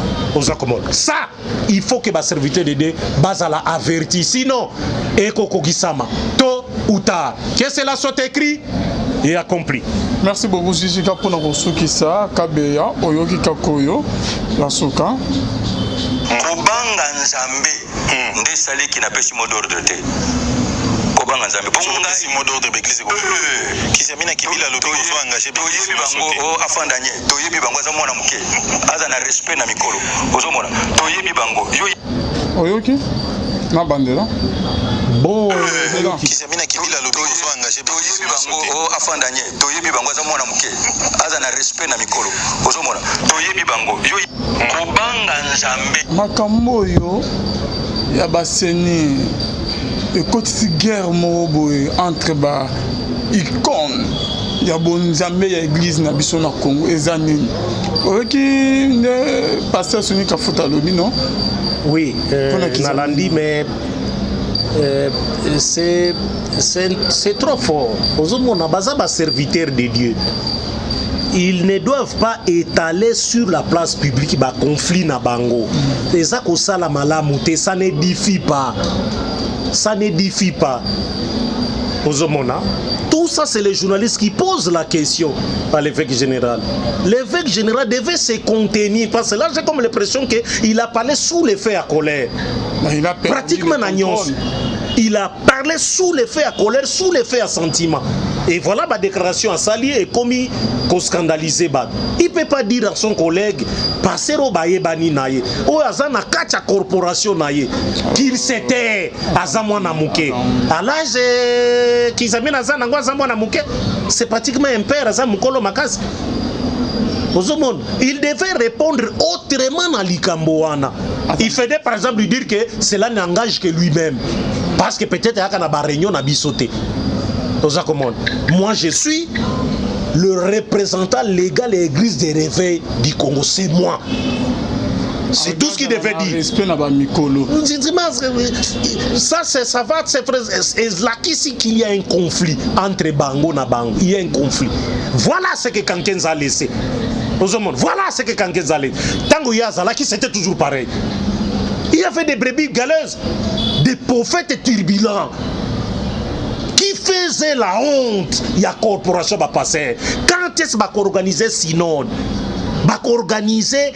Ça, il faut que ma serviteur de Dieu basala averti. Sinon, Ekokogisama, tôt ou tard, que cela soit écrit et accompli. Merci beaucoup, Jijika, pour nous ça, Kabeya, Oyoki Kakoyo, la Souka. Kobanga Nzambe, nde sali qui n'a pas si mot d'ordre te. Kobanga Nzambe, bonga si mot d'ordre l'église ko. Qui s'est mis na kibila lobi ko engagé ba. Toyebi bango o afandanye, toyebi bango za mwana muke. Aza na respect na mikolo. Ozo mona, toyebi bango. Oyoki na bandera. Bon, qui s'est mis na kibila lobi ko engagé ba. Toyebi bango o afandanye, toyebi bango za mwana muke. Aza na respect na mikolo. Ozo mona, toyebi bango. Kobanga Nzambe. Makambo yo ya baseni ekotisi guerre moko entre ba icône ya bonzambe ya église na biso na Congo eza nini? Oyoki nde pasteur Soni Kafuta lobi non? Oui, Nalandi, mais c'est trop fort. Aux autres, on a besoin de serviteurs de Dieu. Ils ne doivent pas étaler sur la place publique ba conflit na bango. Et ça ko sala malamu te, ça n'édifie pas. Ça n'édifie pas. Tout ça, c'est les journalistes qui posent la question à l'évêque général. L'évêque général devait se contenir parce que là, j'ai comme l'impression qu'il a parlé sous l'effet à colère. Pratiquement n'agnos. Il a parlé sous l'effet à colère, sous l'effet à sentiment. Et voilà ma déclaration à Sali est commis qu'on scandalisé. Il ne peut pas dire à son collègue, passer au baye bani naye, ou à zana kacha corporation naye, qu'il s'était à zamwana mouke. À l'âge qu'ils amènent à zana zamwana mouke, c'est pratiquement un père à zamukolo makas. Il devait répondre autrement à l'Ikamboana. Il faisait par exemple lui dire que cela n'engage que lui-même. Parce que peut-être qu'il y a une réunion à Bissoté. Moi je suis le représentant légal et l'église des réveils du Congo. C'est moi. C'est tout ce qu'il devait dire. Ça va, c'est là qu'il y a un conflit entre Bango et Bango. Il y a un conflit. Voilà ce que Kankenz a laissé. Voilà ce que Kankenz a laissé. Tango Yazalaki, c'était toujours pareil. Il y avait des brebis galeuses, des prophètes turbulents qui faisaient la honte. Il y a corporation qui passait. Quand est-ce qu'on organisait synode? Organiser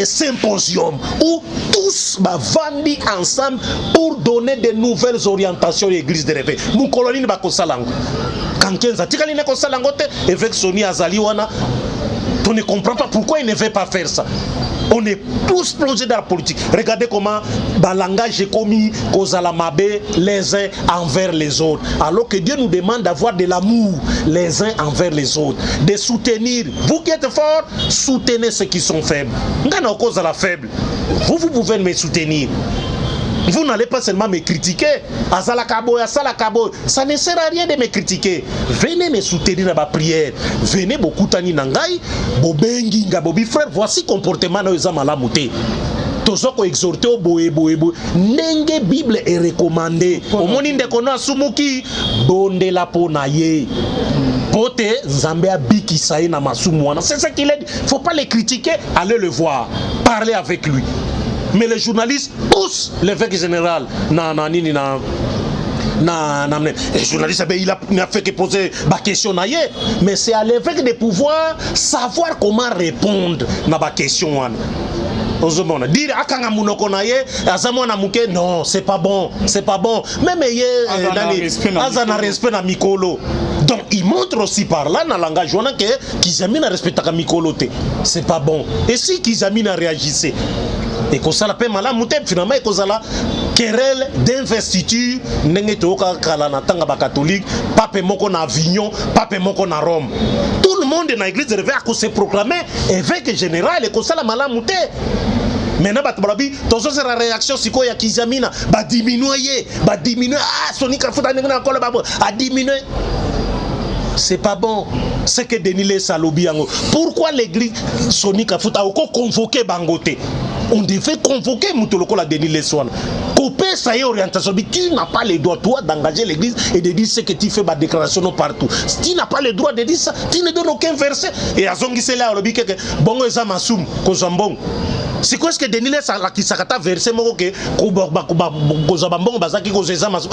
symposium où tous vendent ensemble pour donner de nouvelles orientations à l'église de réveil. Mon colonie va kosalango. Quand Kenza tikali ne kosalango te, évêque Soni Azaliwana, tu ne comprends pas pourquoi il ne veut pas faire ça. On est tous plongés dans la politique. Regardez comment le langage est commis les uns envers les autres. Alors que Dieu nous demande d'avoir de l'amour les uns envers les autres. De soutenir. Vous qui êtes forts, soutenez ceux qui sont faibles. Quand on cause à la faible, vous pouvez me soutenir. Vous n'allez pas seulement me critiquer. Ça ne sert à rien de me critiquer. Venez me soutenir dans ma prière. Venez beaucoup tani nangai, bobengi ngabobi frère. Voici comportement na ezama la muté. Tozoko exhorter au boé. Nenge Bible est recommandé. Au moni ndeko no asumuki bonde la ponaye. Pote Nzambe abiki saï na masumwana. C'est ce qu'il a dit. Faut pas les critiquer, allez le voir. Parlez avec lui. Mais les journalistes, tous, l'évêque général, les journalistes, il n'a fait que poser ma question. Mais c'est à l'évêque de pouvoir savoir comment répondre à ma question. Dire non, c'est pas bon, c'est pas bon. Même Azana respect na Mikolo. Donc il montre aussi par là dans le langage que Kizamina respecte Mikolo. C'est pas bon. Et si Kizamina réagissait, et qu'on s'en appelle malade, finalement, et qu'on s'en querelle d'investiture, n'est pas kalana catholique, pape moko na Avignon, pape moko na Rome. Tout le monde dans l'église de réveil a se proclamé évêque général et qu'on s'en malade. Maintenant, c'est la réaction si quoi ya Kizamina, diminuer, Sonic a diminué. C'est pas bon. C'est que Denile Salobiango. Pourquoi l'église Sonic a convoqué Bangote? On devait convoquer Moutoloko la Denile Swan. Couper ça y est orientation. Tu n'as pas le droit, toi, d'engager l'église et de dire ce que tu fais ma déclaration partout. Tu n'as pas le droit de dire ça. Tu ne donnes aucun verset. Et à Zongi c'est là, on dit que Bongo Eza Masum, Kozambong. C'est quoi ce que Denile la Kisakata verset Moroke, Kozabambong, Bazaki, Kozeza Masum.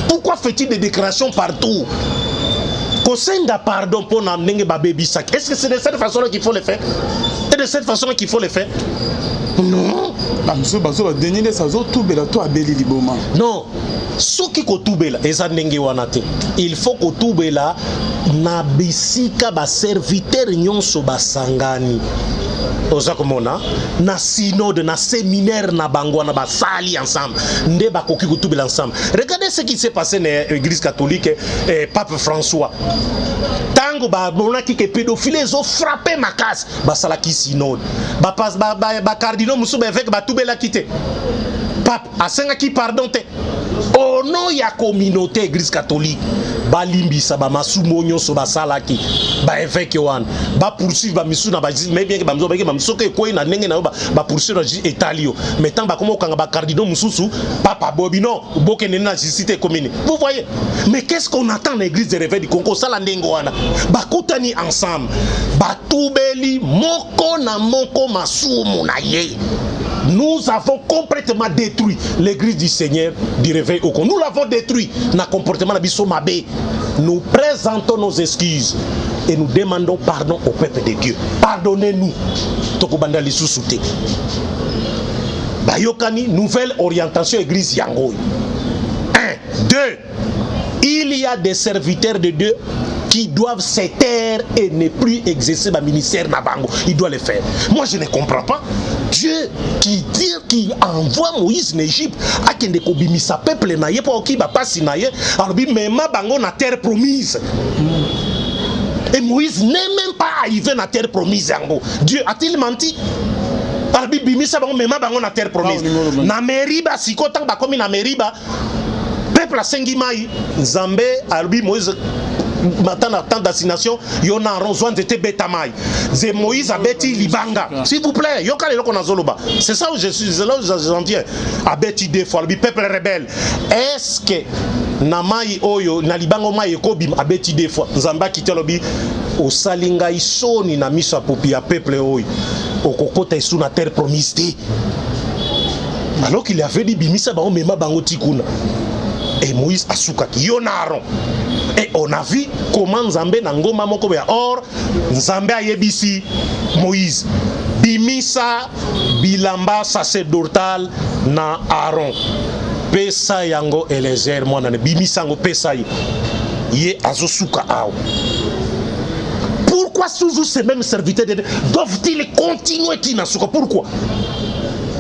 Pourquoi fait-il des déclarations partout? Kosenga pardon pour n'amener baby sac. Est-ce que c'est de cette façon qu'il faut le faire? C'est de cette façon qu'il faut le faire? Non. Non. Ce qui kotubela ezanenge wanate. Il faut kotubela na bisika ba serviteur nyonso basangani. Ozakomona na synode na séminaire na bango na basali ensemble nde bakoki kotubela ensemble. Regardez ce qui s'est passé dans l'église catholique Pape François. Tango ba monaki ke pédophile zo frappé makasi basalaki synode. Ba cardinal musu ba avec ba tubela kité. Pape asengaki pardon te. Au nom ya communauté église catholique balimbisa ba masumo nyonso basalaki ba évêque wan ba poursuivre ba misu na ba mais bien que ba mzo ba mso ke ko ina ndenge na ba poursuivre Italio mais tant ba komo kanga ba cardinal mususu papa bobino boke nena justice commune. Vous voyez, mais qu'est-ce qu'on attend dans l'église de réveil du Congo sala ndengo wana ba kutani ensemble ba tubeli moko na moko masumu na ye. Nous avons complètement détruit l'église du Seigneur du réveil au Congo. Nous l'avons détruit dans le comportement de Bisso Mabé. Nous présentons nos excuses et nous demandons pardon au peuple de Dieu. Pardonnez-nous. Tokobanda Lissousouté. Bayokani, nouvelle orientation église Yangoy. 1. 2. Il y a des serviteurs de Dieu qui doivent se taire et ne plus exercer le ministère Nabango. Il doit le faire. Moi, je ne comprends pas. Dieu qui dit qu'il envoie Moïse en Égypte à kende kobimisa peuple na ye pour qui va passer na ye alors bi mema bango na terre promise. Et Moïse n'est même pas arrivé na terre promise yango. Dieu a-t-il menti? Alors bi bimisa bango mema bango na terre promise. Na Meriba siko tang ba komi na Meriba peuple asengi mai Nzambe albi Moïse maintenant tant d'assignation yona ronzwan était betamai ze Moïse abeti libanga s'il vous plaît yoka le qu'on a zoloba c'est ça où je suis là où j'en viens abeti deux fois le peuple rebelle est-ce que na mai oyo na libango mai ekobim abeti deux fois nzamba kitelobi o salinga isoni na miso popi ya peuple oyo okokota isu na terre promise alors qu'il avait dit bimisa bango mema bango tikuna. Et Moïse a soukaki yonaron. Et on a vu comment Nzambe nangoma moko ya or Nzambe a yebisi Moïse bimisa bilamba sacerdotal na Aaron pesa yango Eliezer mwana ne bimisa ngo pesa ye azosuka awo. Pourquoi toujours ces mêmes serviteurs doivent-ils continuer Tinasuka? Pourquoi?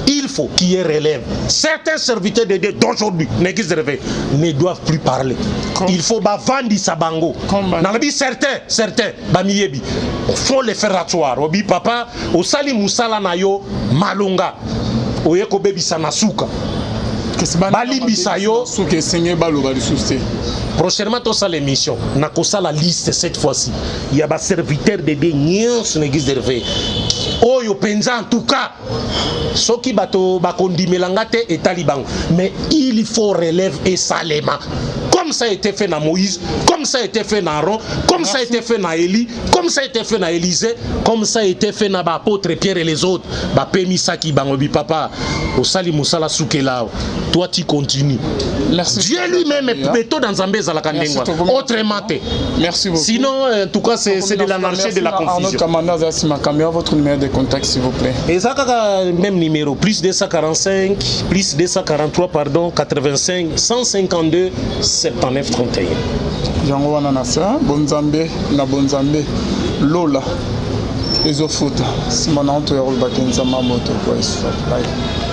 Il faut qu'il y ait relève. Certains serviteurs de Dieu d'aujourd'hui ne doivent plus parler. Il faut vendre Sabango. Certains, Bamiyebi, faut les faire asseoir. Obi papa, Osali Musala Nayo, Malunga, Oyeko Bebi Sanasuka. Balimbisayo. Prochainement, tu as l'émission. On a la liste cette fois-ci. Il y a des serviteurs de Dieu qui n'existent pas. Oh, yo penza en tout cas. Ce qui bato bakondimelangate et taliban. Mais il faut relève et salema. Comme ça a été fait dans Moïse, comme ça a été fait dans Aaron, comme ça a été fait dans Élie, comme ça a été fait dans Élisée, comme ça a été fait dans l'apôtre Pierre et les autres. Pemi Saki Bangobi Papa, Osali Moussala Soukelao. Toi tu continues. Merci. Dieu lui-même est plutôt dans Zambé Zalakandengwa. Autrement. Merci beaucoup. Sinon, en tout cas, c'est de l'anarchie, de la confusion. Votre numéro de contact, s'il vous plaît. Et ça, même numéro, plus 245, plus 243, pardon, 85, 152, 79, 31. Jango Wananasa, Bonzambe, na Bonzambe, Lola, Ezofuta, Simananto Yarol Bakenzama Moto, Live.